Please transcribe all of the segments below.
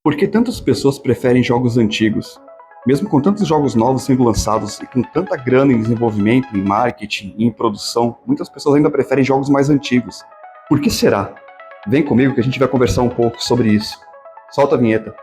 Por que tantas pessoas preferem jogos antigos? Mesmo com tantos jogos novos sendo lançados e com tanta grana em desenvolvimento, em marketing e em produção, muitas pessoas ainda preferem jogos mais antigos. Por que será? Vem comigo que a gente vai conversar um pouco sobre isso. Solta a vinheta.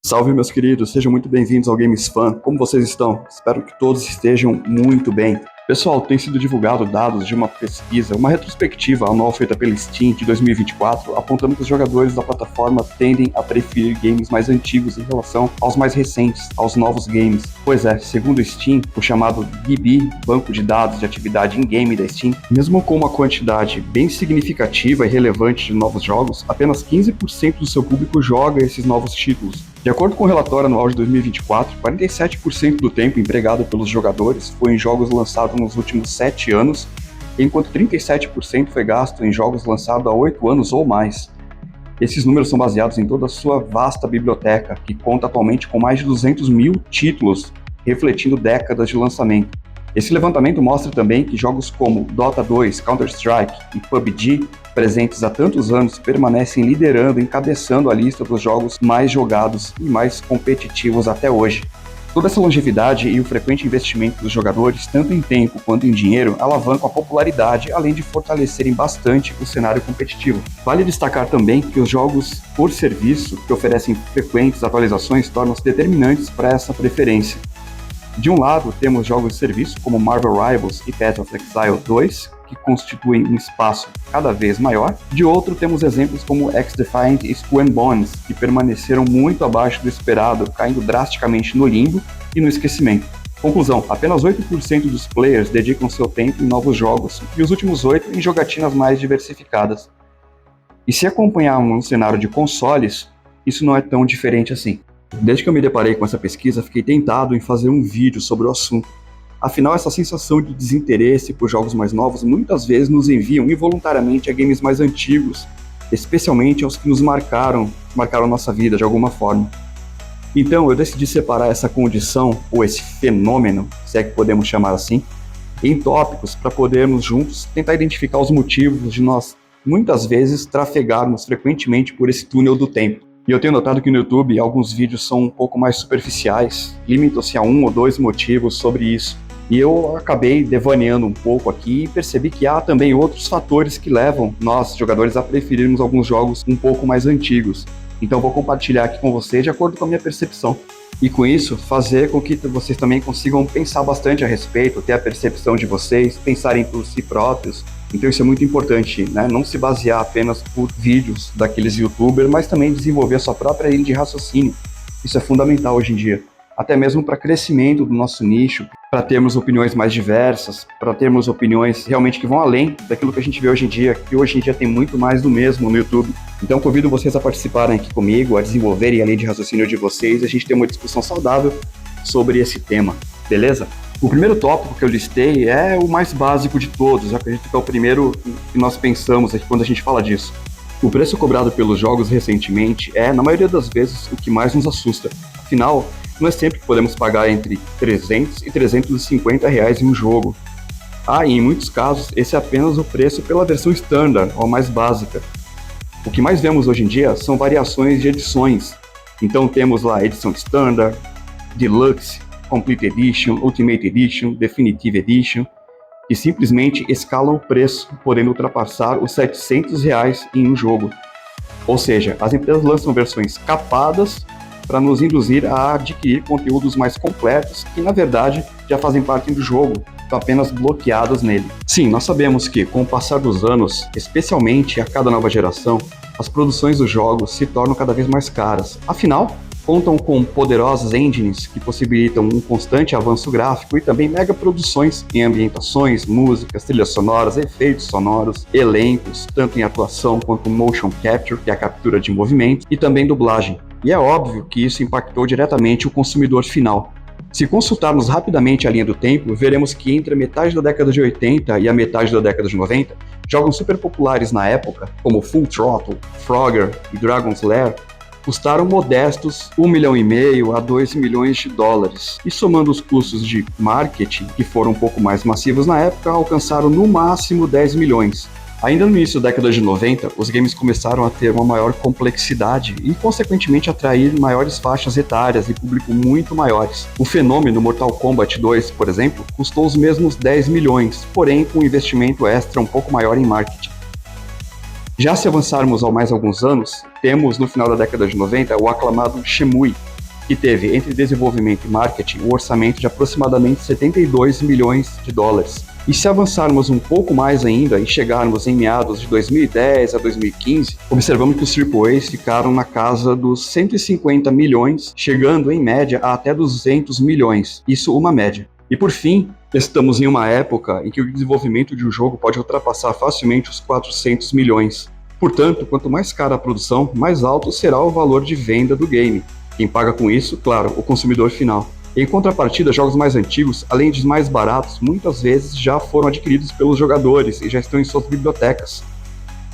Salve, meus queridos, sejam muito bem-vindos ao Games Fan. Como vocês estão? Espero que todos estejam muito bem. Pessoal, tem sido divulgado dados de uma pesquisa, uma retrospectiva anual feita pela Steam de 2024, apontando que os jogadores da plataforma tendem a preferir games mais antigos em relação aos mais recentes, aos novos games. Pois é, segundo o Steam, o chamado BB, Banco de Dados de Atividade in-game da Steam, mesmo com uma quantidade bem significativa e relevante de novos jogos, apenas 15% do seu público joga esses novos títulos. De acordo com o relatório anual de 2024, 47% do tempo empregado pelos jogadores foi em jogos lançados nos últimos 7 anos, enquanto 37% foi gasto em jogos lançados há 8 anos ou mais. Esses números são baseados em toda a sua vasta biblioteca, que conta atualmente com mais de 200 mil títulos, refletindo décadas de lançamento. Esse levantamento mostra também que jogos como Dota 2, Counter-Strike e PUBG, presentes há tantos anos, permanecem liderando e encabeçando a lista dos jogos mais jogados e mais competitivos até hoje. Toda essa longevidade e o frequente investimento dos jogadores, tanto em tempo quanto em dinheiro, alavancam a popularidade, além de fortalecerem bastante o cenário competitivo. Vale destacar também que os jogos por serviço, que oferecem frequentes atualizações, tornam-se determinantes para essa preferência. De um lado, temos jogos de serviço como Marvel Rivals e Path of Exile 2, que constituem um espaço cada vez maior. De outro, temos exemplos como X-Defiant e Skull and Bones, que permaneceram muito abaixo do esperado, caindo drasticamente no limbo e no esquecimento. Conclusão, apenas 8% dos players dedicam seu tempo em novos jogos, e os últimos 8% em jogatinas mais diversificadas. E se acompanharmos um cenário de consoles, isso não é tão diferente assim. Desde que eu me deparei com essa pesquisa, fiquei tentado em fazer um vídeo sobre o assunto. Afinal, essa sensação de desinteresse por jogos mais novos muitas vezes nos enviam involuntariamente a games mais antigos, especialmente aos que nos marcaram nossa vida de alguma forma. Então, eu decidi separar essa condição, ou esse fenômeno, se é que podemos chamar assim, em tópicos para podermos juntos tentar identificar os motivos de nós, muitas vezes, trafegarmos frequentemente por esse túnel do tempo. E eu tenho notado que no YouTube alguns vídeos são um pouco mais superficiais, limitam-se a 1 ou 2 motivos sobre isso. E eu acabei devaneando um pouco aqui e percebi que há também outros fatores que levam nós, jogadores, a preferirmos alguns jogos um pouco mais antigos. Então vou compartilhar aqui com vocês de acordo com a minha percepção. E com isso, fazer com que vocês também consigam pensar bastante a respeito, ter a percepção de vocês, pensarem por si próprios. Então isso é muito importante, né? Não se basear apenas por vídeos daqueles youtubers, mas também desenvolver a sua própria linha de raciocínio. Isso é fundamental hoje em dia, até mesmo para crescimento do nosso nicho, para termos opiniões mais diversas, para termos opiniões realmente que vão além daquilo que a gente vê hoje em dia, que hoje em dia tem muito mais do mesmo no YouTube. Então convido vocês a participarem aqui comigo, a desenvolverem a linha de raciocínio de vocês, e a gente ter uma discussão saudável sobre esse tema, beleza? O primeiro tópico que eu listei é o mais básico de todos, eu acredito que é o primeiro que nós pensamos aqui quando a gente fala disso. O preço cobrado pelos jogos recentemente é, na maioria das vezes, o que mais nos assusta. Afinal, não é sempre que podemos pagar entre 300 e 350 reais em um jogo. E em muitos casos, esse é apenas o preço pela versão standard, ou mais básica. O que mais vemos hoje em dia são variações de edições. Então temos lá a edição standard, deluxe, Complete Edition, Ultimate Edition, Definitive Edition, que simplesmente escalam o preço, podendo ultrapassar os 700 reais em um jogo. Ou seja, as empresas lançam versões capadas para nos induzir a adquirir conteúdos mais completos que, na verdade, já fazem parte do jogo, estão apenas bloqueados nele. Sim, nós sabemos que, com o passar dos anos, especialmente a cada nova geração, as produções dos jogos se tornam cada vez mais caras. Afinal, contam com poderosas engines que possibilitam um constante avanço gráfico e também mega produções em ambientações, músicas, trilhas sonoras, efeitos sonoros, elencos, tanto em atuação quanto motion capture, que é a captura de movimento, e também dublagem. E é óbvio que isso impactou diretamente o consumidor final. Se consultarmos rapidamente a linha do tempo, veremos que entre a metade da década de 80 e a metade da década de 90, jogos super populares na época, como Full Throttle, Frogger e Dragon's Lair, custaram modestos $1,5 a $2 milhões. E somando os custos de marketing, que foram um pouco mais massivos na época, alcançaram no máximo 10 milhões. Ainda no início da década de 90, os games começaram a ter uma maior complexidade e, consequentemente, atrair maiores faixas etárias e público muito maiores. O fenômeno Mortal Kombat 2, por exemplo, custou os mesmos 10 milhões, porém com um investimento extra um pouco maior em marketing. Já se avançarmos a mais alguns anos, temos no final da década de 90 o aclamado Shenmue, que teve entre desenvolvimento e marketing um orçamento de aproximadamente 72 milhões de dólares. E se avançarmos um pouco mais ainda e chegarmos em meados de 2010 a 2015, observamos que os AAAs ficaram na casa dos 150 milhões, chegando em média a até 200 milhões, isso uma média. E por fim, estamos em uma época em que o desenvolvimento de um jogo pode ultrapassar facilmente os 400 milhões. Portanto, quanto mais cara a produção, mais alto será o valor de venda do game. Quem paga com isso, claro, o consumidor final. Em contrapartida, jogos mais antigos, além de mais baratos, muitas vezes já foram adquiridos pelos jogadores e já estão em suas bibliotecas.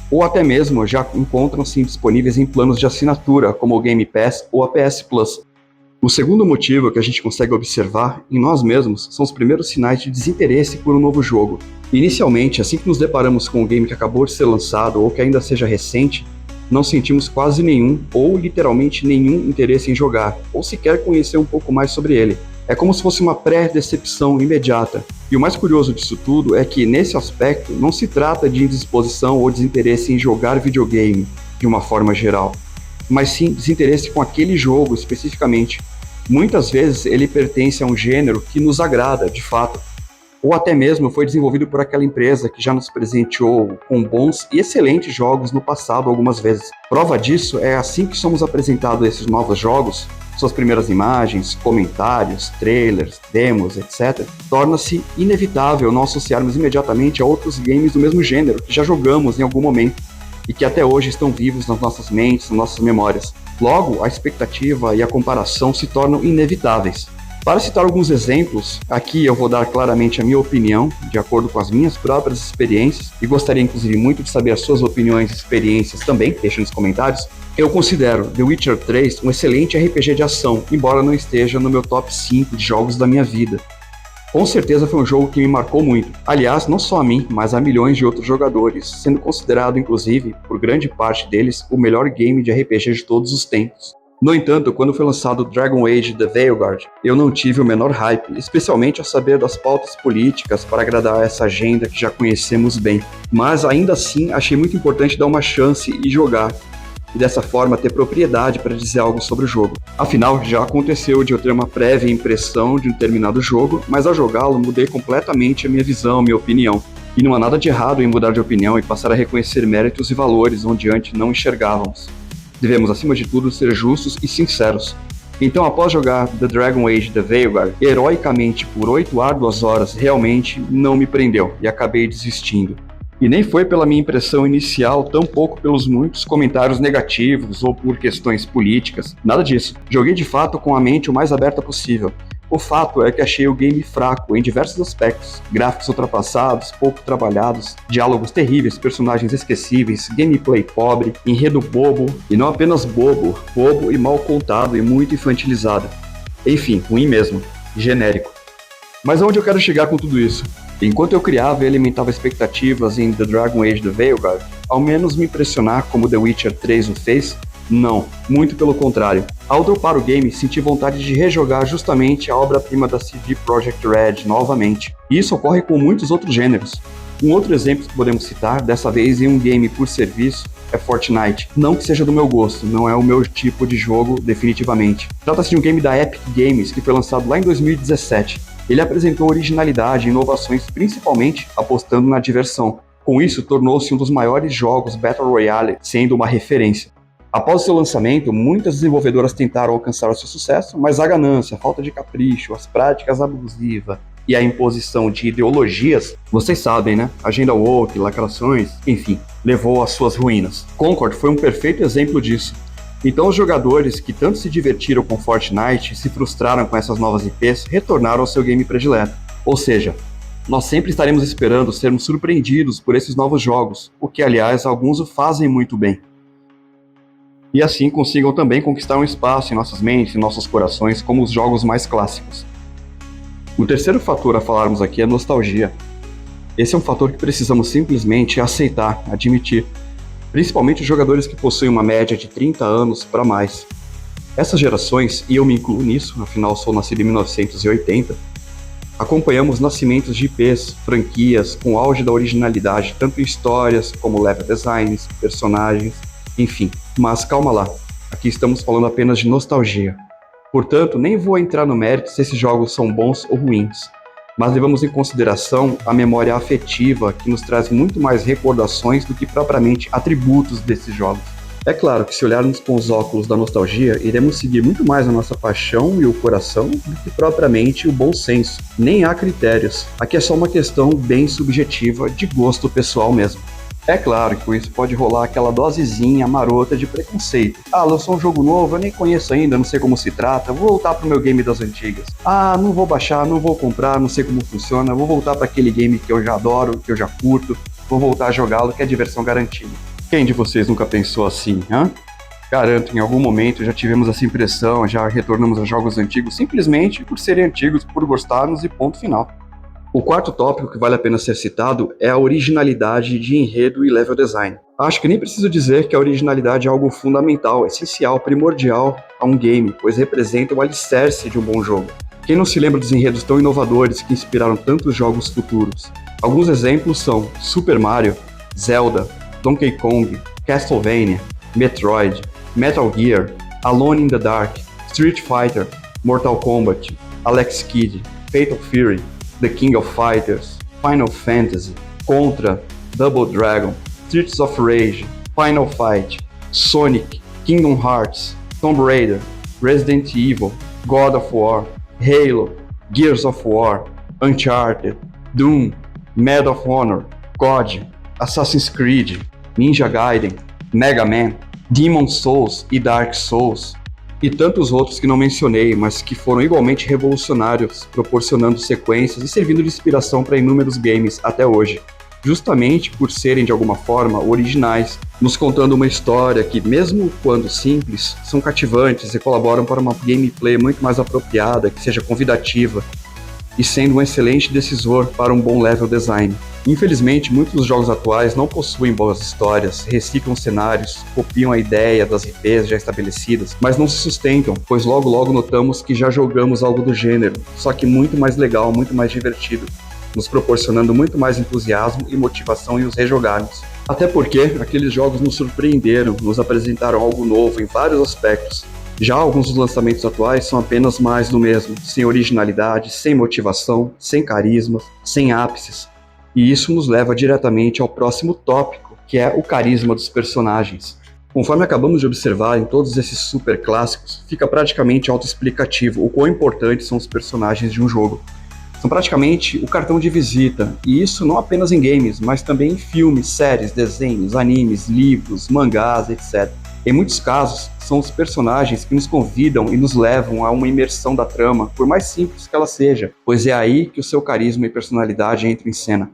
Ou até mesmo já encontram-se disponíveis em planos de assinatura, como o Game Pass ou a PS Plus. O segundo motivo que a gente consegue observar em nós mesmos são os primeiros sinais de desinteresse por um novo jogo. Inicialmente, assim que nos deparamos com um game que acabou de ser lançado ou que ainda seja recente, não sentimos quase nenhum ou literalmente nenhum interesse em jogar, ou sequer conhecer um pouco mais sobre ele. É como se fosse uma pré-decepção imediata. E o mais curioso disso tudo é que, nesse aspecto, não se trata de indisposição ou desinteresse em jogar videogame, de uma forma geral, mas sim desinteresse com aquele jogo especificamente. Muitas vezes ele pertence a um gênero que nos agrada, de fato, ou até mesmo foi desenvolvido por aquela empresa que já nos presenteou com bons e excelentes jogos no passado algumas vezes. Prova disso é assim que somos apresentados a esses novos jogos, suas primeiras imagens, comentários, trailers, demos, etc. Torna-se inevitável não associarmos imediatamente a outros games do mesmo gênero que já jogamos em algum momento e que até hoje estão vivos nas nossas mentes, nas nossas memórias. Logo, a expectativa e a comparação se tornam inevitáveis. Para citar alguns exemplos, aqui eu vou dar claramente a minha opinião, de acordo com as minhas próprias experiências, e gostaria inclusive muito de saber as suas opiniões e experiências também, deixem nos comentários. Eu considero The Witcher 3 um excelente RPG de ação, embora não esteja no meu top 5 de jogos da minha vida. Com certeza foi um jogo que me marcou muito. Aliás, não só a mim, mas a milhões de outros jogadores, sendo considerado inclusive, por grande parte deles, o melhor game de RPG de todos os tempos. No entanto, quando foi lançado Dragon Age The Veilguard, eu não tive o menor hype, especialmente ao saber das pautas políticas para agradar essa agenda que já conhecemos bem. Mas ainda assim, achei muito importante dar uma chance e jogar, e dessa forma ter propriedade para dizer algo sobre o jogo. Afinal, já aconteceu de eu ter uma prévia impressão de um determinado jogo, mas ao jogá-lo mudei completamente a minha visão, a minha opinião. E não há nada de errado em mudar de opinião e passar a reconhecer méritos e valores onde antes não enxergávamos. Devemos, acima de tudo, ser justos e sinceros. Então, após jogar The Dragon Age The Veilguard heroicamente por 8 árduas horas, realmente não me prendeu e acabei desistindo. E nem foi pela minha impressão inicial, tampouco pelos muitos comentários negativos ou por questões políticas, nada disso. Joguei de fato com a mente o mais aberta possível. O fato é que achei o game fraco em diversos aspectos, gráficos ultrapassados, pouco trabalhados, diálogos terríveis, personagens esquecíveis, gameplay pobre, enredo bobo, e não apenas bobo e mal contado e muito infantilizado. Enfim, ruim mesmo, genérico. Mas aonde eu quero chegar com tudo isso? Enquanto eu criava e alimentava expectativas em The Dragon Age The Veilguard, ao menos me impressionar como The Witcher 3 o fez, não, muito pelo contrário. Ao dropar o game, senti vontade de rejogar justamente a obra-prima da CD Projekt Red novamente. E isso ocorre com muitos outros gêneros. Um outro exemplo que podemos citar, dessa vez em um game por serviço, é Fortnite. Não que seja do meu gosto, não é o meu tipo de jogo definitivamente. Trata-se de um game da Epic Games que foi lançado lá em 2017. Ele apresentou originalidade e inovações, principalmente apostando na diversão. Com isso, tornou-se um dos maiores jogos Battle Royale, sendo uma referência. Após seu lançamento, muitas desenvolvedoras tentaram alcançar o seu sucesso, mas a ganância, a falta de capricho, as práticas abusivas e a imposição de ideologias, vocês sabem, né? Agenda woke, lacrações, enfim, levou às suas ruínas. Concord foi um perfeito exemplo disso. Então os jogadores que tanto se divertiram com Fortnite e se frustraram com essas novas IPs retornaram ao seu game predileto. Ou seja, nós sempre estaremos esperando sermos surpreendidos por esses novos jogos, o que aliás alguns o fazem muito bem. e assim consigam também conquistar um espaço em nossas mentes e nossos corações como os jogos mais clássicos. O terceiro fator a falarmos aqui é nostalgia. Esse é um fator que precisamos simplesmente aceitar, admitir, principalmente os jogadores que possuem uma média de 30 anos para mais. Essas gerações, e eu me incluo nisso, afinal sou nascido em 1980, acompanhamos nascimentos de IPs, franquias, com auge da originalidade, tanto em histórias como level designs, personagens, enfim. Mas calma lá, aqui estamos falando apenas de nostalgia. Portanto, nem vou entrar no mérito se esses jogos são bons ou ruins, mas levamos em consideração a memória afetiva que nos traz muito mais recordações do que propriamente atributos desses jogos. É claro que se olharmos com os óculos da nostalgia, iremos seguir muito mais a nossa paixão e o coração do que propriamente o bom senso. Nem há critérios. Aqui é só uma questão bem subjetiva de gosto pessoal mesmo. É claro que com isso pode rolar aquela dosezinha marota de preconceito. Ah, lançou um jogo novo, eu nem conheço ainda, não sei como se trata, vou voltar pro meu game das antigas. Ah, não vou baixar, não vou comprar, não sei como funciona, vou voltar para aquele game que eu já adoro, que eu já curto, vou voltar a jogá-lo, que é diversão garantida. Quem de vocês nunca pensou assim, hã? Garanto, em algum momento já tivemos essa impressão, já retornamos a jogos antigos simplesmente por serem antigos, por gostarmos e ponto final. O quarto tópico que vale a pena ser citado é a originalidade de enredo e level design. Acho que nem preciso dizer que a originalidade é algo fundamental, essencial, primordial a um game, pois representa o alicerce de um bom jogo. Quem não se lembra dos enredos tão inovadores que inspiraram tantos jogos futuros? Alguns exemplos são Super Mario, Zelda, Donkey Kong, Castlevania, Metroid, Metal Gear, Alone in the Dark, Street Fighter, Mortal Kombat, Alex Kidd, Fatal Fury, The King of Fighters, Final Fantasy, Contra, Double Dragon, Streets of Rage, Final Fight, Sonic, Kingdom Hearts, Tomb Raider, Resident Evil, God of War, Halo, Gears of War, Uncharted, Doom, Medal of Honor, COD, Assassin's Creed, Ninja Gaiden, Mega Man, Demon's Souls e Dark Souls, e tantos outros que não mencionei, mas que foram igualmente revolucionários, proporcionando sequências e servindo de inspiração para inúmeros games até hoje, justamente por serem de alguma forma originais, nos contando uma história que, mesmo quando simples, são cativantes e colaboram para uma gameplay muito mais apropriada, que seja convidativa, e sendo um excelente decisor para um bom level design. Infelizmente, muitos dos jogos atuais não possuem boas histórias, reciclam cenários, copiam a ideia das IPs já estabelecidas, mas não se sustentam, pois logo logo notamos que já jogamos algo do gênero, só que muito mais legal, muito mais divertido, nos proporcionando muito mais entusiasmo e motivação em os rejogarmos. Até porque aqueles jogos nos surpreenderam, nos apresentaram algo novo em vários aspectos. Já alguns dos lançamentos atuais são apenas mais do mesmo, sem originalidade, sem motivação, sem carisma, sem ápices. E isso nos leva diretamente ao próximo tópico, que é o carisma dos personagens. Conforme acabamos de observar em todos esses super clássicos, fica praticamente autoexplicativo o quão importantes são os personagens de um jogo. São praticamente o cartão de visita, e isso não apenas em games, mas também em filmes, séries, desenhos, animes, livros, mangás, etc. Em muitos casos, são os personagens que nos convidam e nos levam a uma imersão da trama, por mais simples que ela seja, pois é aí que o seu carisma e personalidade entram em cena.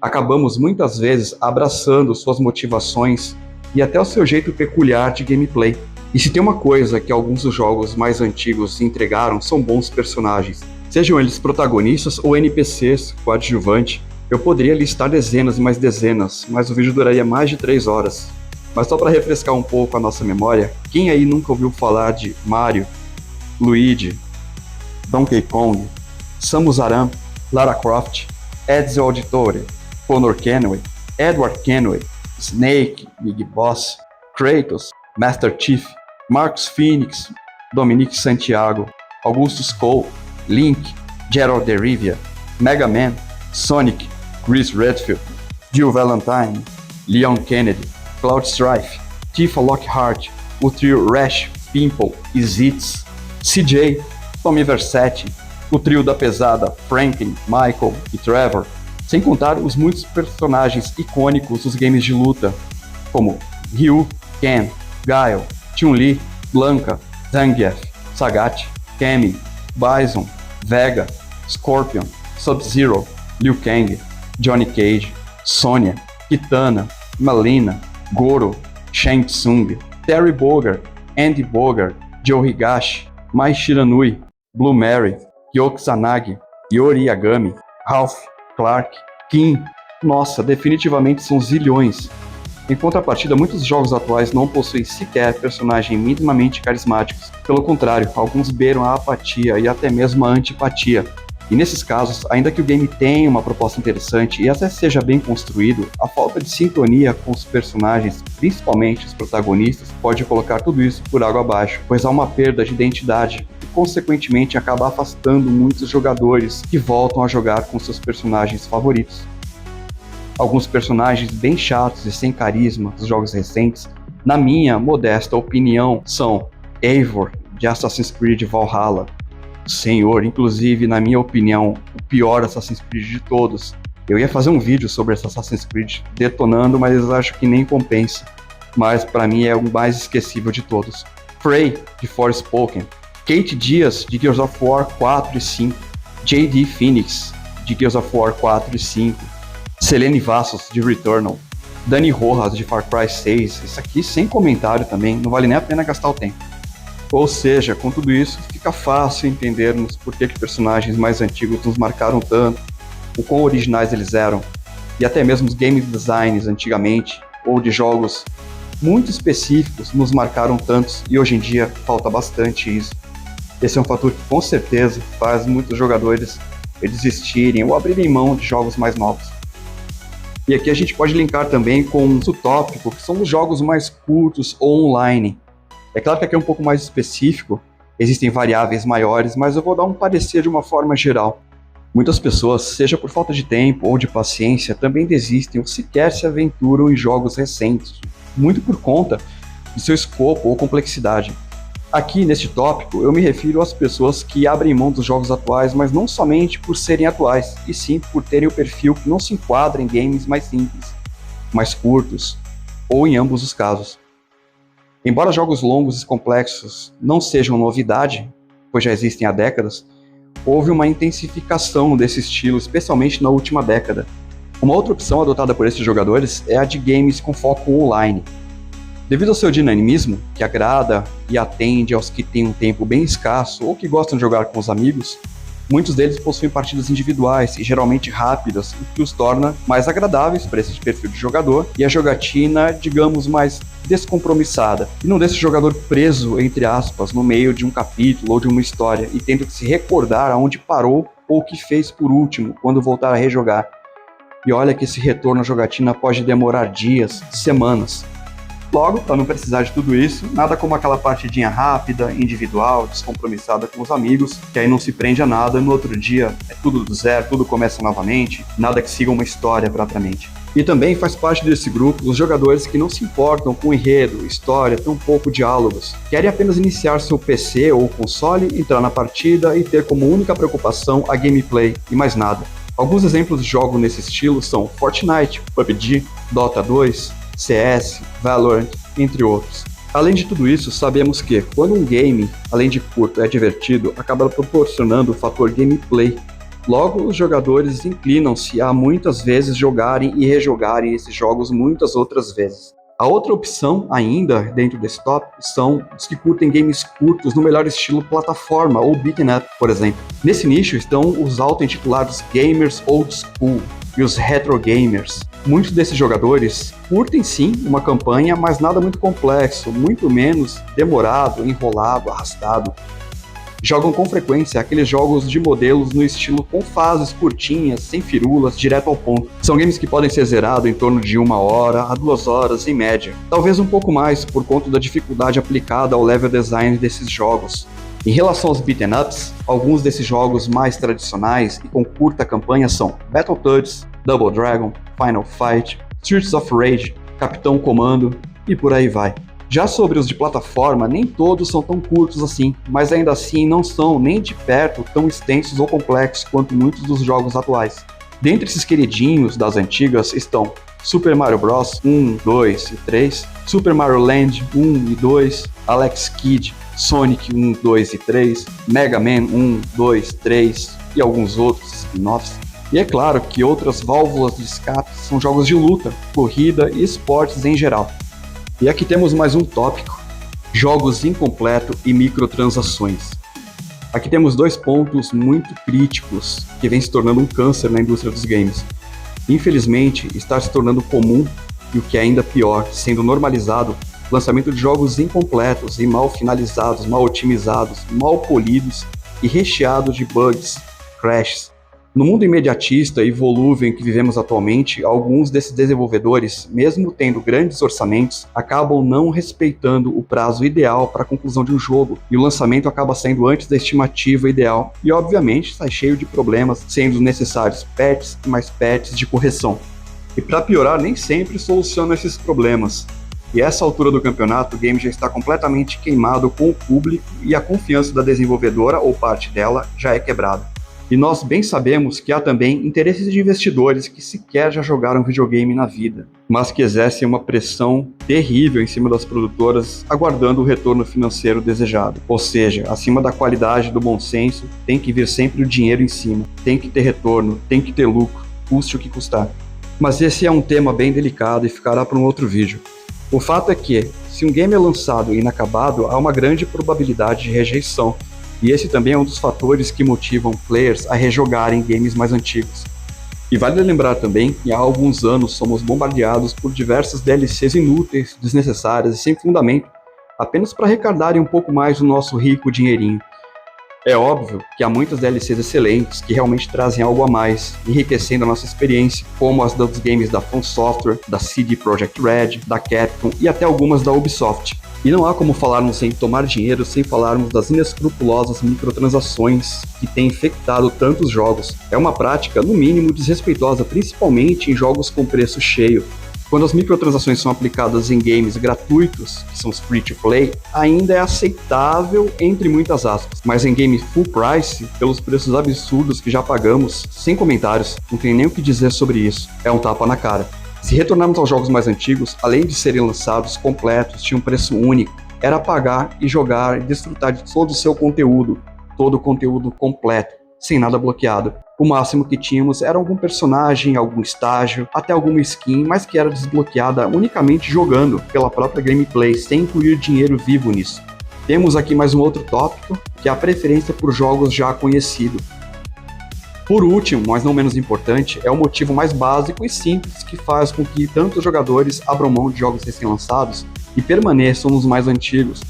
Acabamos muitas vezes abraçando suas motivações e até o seu jeito peculiar de gameplay. E se tem uma coisa que alguns dos jogos mais antigos entregaram, são bons personagens. Sejam eles protagonistas ou NPCs coadjuvantes. Eu poderia listar dezenas e mais dezenas, mas o vídeo duraria mais de 3 horas. Mas só para refrescar um pouco a nossa memória, quem aí nunca ouviu falar de Mario, Luigi, Donkey Kong, Samus Aran, Lara Croft, Ezio Auditore, Connor Kenway, Edward Kenway, Snake, Big Boss, Kratos, Master Chief, Marcus Phoenix, Dominique Santiago, Augustus Cole, Link, Gerald de Rivia, Mega Man, Sonic, Chris Redfield, Jill Valentine, Leon Kennedy, Cloud Strife, Tifa Lockhart, o trio Rash, Pimple e Zitz, CJ, Tommy Versetti, o trio da pesada Franklin, Michael e Trevor, sem contar os muitos personagens icônicos dos games de luta, como Ryu, Ken, Guile, Chun-Li, Blanka, Zangief, Sagat, Cammy, Bison, Vega, Scorpion, Sub-Zero, Liu Kang, Johnny Cage, Sonya, Kitana, Malina, Goro, Shang Tsung, Terry Bogard, Andy Bogard, Joe Higashi, Mai Shiranui, Blue Mary, Kyo Kusanagi, Yori Yagami, Ralph, Clark, Kim. Nossa, definitivamente são zilhões. Em contrapartida, muitos jogos atuais não possuem sequer personagens minimamente carismáticos. Pelo contrário, alguns beiram a apatia e até mesmo a antipatia. E nesses casos, ainda que o game tenha uma proposta interessante e até seja bem construído, a falta de sintonia com os personagens, principalmente os protagonistas, pode colocar tudo isso por água abaixo, pois há uma perda de identidade e, consequentemente, acaba afastando muitos jogadores que voltam a jogar com seus personagens favoritos. Alguns personagens bem chatos e sem carisma dos jogos recentes, na minha modesta opinião, são Eivor, de Assassin's Creed Valhalla. Senhor, inclusive, na minha opinião, o pior Assassin's Creed de todos. Eu ia fazer um vídeo sobre esse Assassin's Creed detonando, mas acho que nem compensa. Mas para mim é o mais esquecível de todos. Frey, de Forspoken. Kate Diaz, de Gears of War 4 e 5. J.D. Phoenix, de Gears of War 4 e 5. Selene Vassos, de Returnal. Dani Rojas, de Far Cry 6. Isso aqui sem comentário também, não vale nem a pena gastar o tempo. Ou seja, com tudo isso, fica fácil entendermos por que personagens mais antigos nos marcaram tanto, o quão originais eles eram, e até mesmo os game designs antigamente, ou de jogos muito específicos, nos marcaram tantos, e hoje em dia falta bastante isso. Esse é um fator que com certeza faz muitos jogadores desistirem ou abrirem mão de jogos mais novos. E aqui a gente pode linkar também com o tópico, que são os jogos mais curtos ou online. É claro que aqui é um pouco mais específico, existem variáveis maiores, mas eu vou dar um parecer de uma forma geral. Muitas pessoas, seja por falta de tempo ou de paciência, também desistem ou sequer se aventuram em jogos recentes, muito por conta de seu escopo ou complexidade. Aqui, neste tópico, eu me refiro às pessoas que abrem mão dos jogos atuais, mas não somente por serem atuais, e sim por terem o perfil que não se enquadra em games mais simples, mais curtos, ou em ambos os casos. Embora jogos longos e complexos não sejam novidade, pois já existem há décadas, houve uma intensificação desse estilo, especialmente na última década. Uma outra opção adotada por esses jogadores é a de games com foco online. Devido ao seu dinamismo, que agrada e atende aos que têm um tempo bem escasso ou que gostam de jogar com os amigos, muitos deles possuem partidas individuais e geralmente rápidas, o que os torna mais agradáveis para esse perfil de jogador e a jogatina, digamos, mais descompromissada, e não deixa o jogador preso, entre aspas, no meio de um capítulo ou de uma história e tendo que se recordar aonde parou ou o que fez por último quando voltar a rejogar. E olha que esse retorno à jogatina pode demorar dias, semanas. Logo, para não precisar de tudo isso, nada como aquela partidinha rápida, individual, descompromissada com os amigos, que aí não se prende a nada, no outro dia é tudo do zero, tudo começa novamente, nada que siga uma história propriamente. E também faz parte desse grupo os jogadores que não se importam com enredo, história, tampouco diálogos. Querem apenas iniciar seu PC ou console, entrar na partida e ter como única preocupação a gameplay e mais nada. Alguns exemplos de jogos nesse estilo são Fortnite, PUBG, Dota 2, CS, Valorant, entre outros. Além de tudo isso, sabemos que, quando um game, além de curto, é divertido, acaba proporcionando o fator gameplay. Logo, os jogadores inclinam-se a muitas vezes jogarem e rejogarem esses jogos muitas outras vezes. A outra opção, ainda, dentro desse tópico, são os que curtem games curtos no melhor estilo plataforma ou beat'em up, por exemplo. Nesse nicho estão os auto-intitulados gamers old school e os retro gamers. Muitos desses jogadores curtem sim uma campanha, mas nada muito complexo, muito menos demorado, enrolado, arrastado. Jogam com frequência aqueles jogos de modelos no estilo com fases curtinhas, sem firulas, direto ao ponto. São games que podem ser zerados em torno de 1 hora a 2 horas em média. Talvez um pouco mais por conta da dificuldade aplicada ao level design desses jogos. Em relação aos beat'em ups, alguns desses jogos mais tradicionais e com curta campanha são Battletoads, Double Dragon, Final Fight, Streets of Rage, Capitão Comando e por aí vai. Já sobre os de plataforma, nem todos são tão curtos assim, mas ainda assim não são nem de perto tão extensos ou complexos quanto muitos dos jogos atuais. Dentre esses queridinhos das antigas estão Super Mario Bros. 1, 2 e 3, Super Mario Land 1 e 2, Alex Kidd, Sonic 1, 2 e 3, Mega Man 1, 2, 3 e alguns outros spin-offs. E é claro que outras válvulas de escape são jogos de luta, corrida e esportes em geral. E aqui temos mais um tópico: jogos incompletos e microtransações. Aqui temos dois pontos muito críticos que vem se tornando um câncer na indústria dos games. Infelizmente, está se tornando comum, e o que é ainda pior, sendo normalizado, o lançamento de jogos incompletos e mal finalizados, mal otimizados, mal polidos e recheados de bugs, crashes. No mundo imediatista e volúvel em que vivemos atualmente, alguns desses desenvolvedores, mesmo tendo grandes orçamentos, acabam não respeitando o prazo ideal para a conclusão de um jogo, e o lançamento acaba saindo antes da estimativa ideal, e obviamente sai cheio de problemas, sendo necessários patches e mais patches de correção. E para piorar, nem sempre soluciona esses problemas. E a essa altura do campeonato, o game já está completamente queimado com o público e a confiança da desenvolvedora ou parte dela já é quebrada. E nós bem sabemos que há também interesses de investidores que sequer já jogaram videogame na vida, mas que exercem uma pressão terrível em cima das produtoras, aguardando o retorno financeiro desejado. Ou seja, acima da qualidade do bom senso, tem que vir sempre o dinheiro em cima, tem que ter retorno, tem que ter lucro, custe o que custar. Mas esse é um tema bem delicado e ficará para um outro vídeo. O fato é que, se um game é lançado inacabado, há uma grande probabilidade de rejeição. E esse também é um dos fatores que motivam players a rejogarem games mais antigos. E vale lembrar também que há alguns anos somos bombardeados por diversas DLCs inúteis, desnecessárias e sem fundamento, apenas para arrecadarem um pouco mais o nosso rico dinheirinho. É óbvio que há muitas DLCs excelentes que realmente trazem algo a mais, enriquecendo a nossa experiência, como as dos games da From Software, da CD Projekt Red, da Capcom e até algumas da Ubisoft. E não há como falarmos em tomar dinheiro sem falarmos das inescrupulosas microtransações que têm infectado tantos jogos. É uma prática, no mínimo, desrespeitosa, principalmente em jogos com preço cheio. Quando as microtransações são aplicadas em games gratuitos, que são os free-to-play, ainda é aceitável, entre muitas aspas. Mas em game full price, pelos preços absurdos que já pagamos, sem comentários, não tem nem o que dizer sobre isso. É um tapa na cara. Se retornarmos aos jogos mais antigos, além de serem lançados completos, tinham um preço único, era pagar e jogar e desfrutar de todo o seu conteúdo, todo o conteúdo completo, sem nada bloqueado. O máximo que tínhamos era algum personagem, algum estágio, até alguma skin, mas que era desbloqueada unicamente jogando pela própria gameplay, sem incluir dinheiro vivo nisso. Temos aqui mais um outro tópico, que é a preferência por jogos já conhecidos. Por último, mas não menos importante, é o motivo mais básico e simples que faz com que tantos jogadores abram mão de jogos recém-lançados e permaneçam nos mais antigos,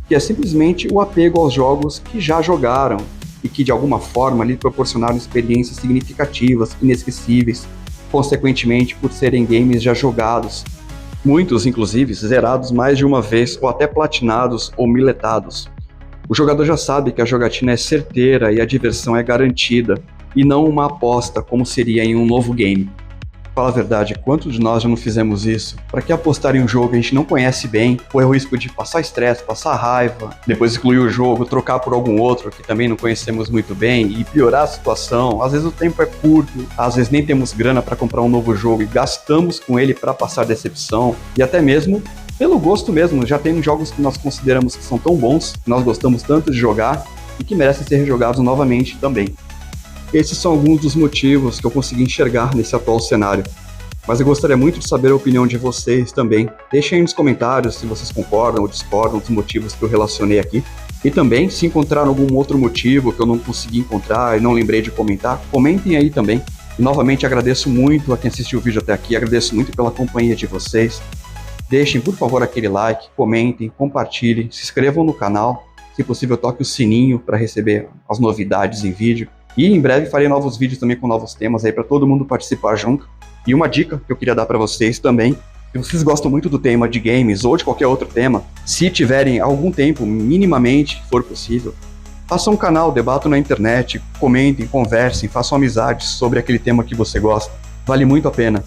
que é simplesmente o apego aos jogos que já jogaram e que de alguma forma lhe proporcionaram experiências significativas, inesquecíveis, consequentemente por serem games já jogados, muitos inclusive zerados mais de uma vez ou até platinados ou miletados. O jogador já sabe que a jogatina é certeira e a diversão é garantida, e não uma aposta como seria em um novo game. Fala a verdade, quantos de nós já não fizemos isso? Para que apostar em um jogo que a gente não conhece bem, correr o risco de passar estresse, passar raiva, depois excluir o jogo, trocar por algum outro que também não conhecemos muito bem e piorar a situação? Às vezes o tempo é curto, às vezes nem temos grana para comprar um novo jogo e gastamos com ele para passar decepção, e até mesmo pelo gosto mesmo. Já tem jogos que nós consideramos que são tão bons, que nós gostamos tanto de jogar e que merecem ser rejogados novamente também. Esses são alguns dos motivos que eu consegui enxergar nesse atual cenário. Mas eu gostaria muito de saber a opinião de vocês também. Deixem aí nos comentários se vocês concordam ou discordam dos motivos que eu relacionei aqui. E também, se encontraram algum outro motivo que eu não consegui encontrar e não lembrei de comentar, comentem aí também. E novamente agradeço muito a quem assistiu o vídeo até aqui, agradeço muito pela companhia de vocês. Deixem, por favor, aquele like, comentem, compartilhem, se inscrevam no canal. Se possível, toque o sininho para receber as novidades em vídeo. E em breve farei novos vídeos também com novos temas aí para todo mundo participar junto. E uma dica que eu queria dar para vocês também, se vocês gostam muito do tema de games ou de qualquer outro tema, se tiverem algum tempo, minimamente, que for possível, façam um canal, debatam na internet, comentem, conversem, façam amizades sobre aquele tema que você gosta. Vale muito a pena.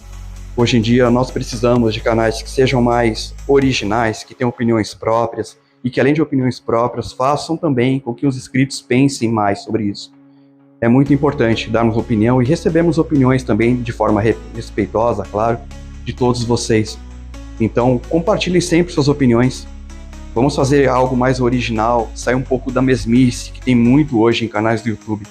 Hoje em dia nós precisamos de canais que sejam mais originais, que tenham opiniões próprias e que além de opiniões próprias façam também com que os inscritos pensem mais sobre isso. É muito importante darmos opinião e recebemos opiniões também de forma respeitosa, claro, de todos vocês. Então, compartilhem sempre suas opiniões. Vamos fazer algo mais original, sair um pouco da mesmice que tem muito hoje em canais do YouTube.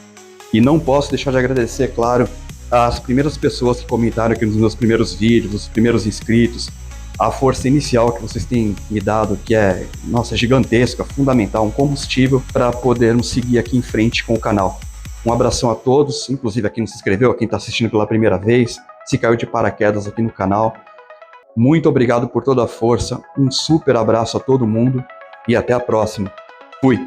E não posso deixar de agradecer, claro, às primeiras pessoas que comentaram aqui nos meus primeiros vídeos, os primeiros inscritos, a força inicial que vocês têm me dado, que é, nossa, gigantesca, fundamental, um combustível para podermos seguir aqui em frente com o canal. Um abração a todos, inclusive a quem não se inscreveu, a quem está assistindo pela primeira vez, se caiu de paraquedas aqui no canal. Muito obrigado por toda a força, um super abraço a todo mundo e até a próxima. Fui!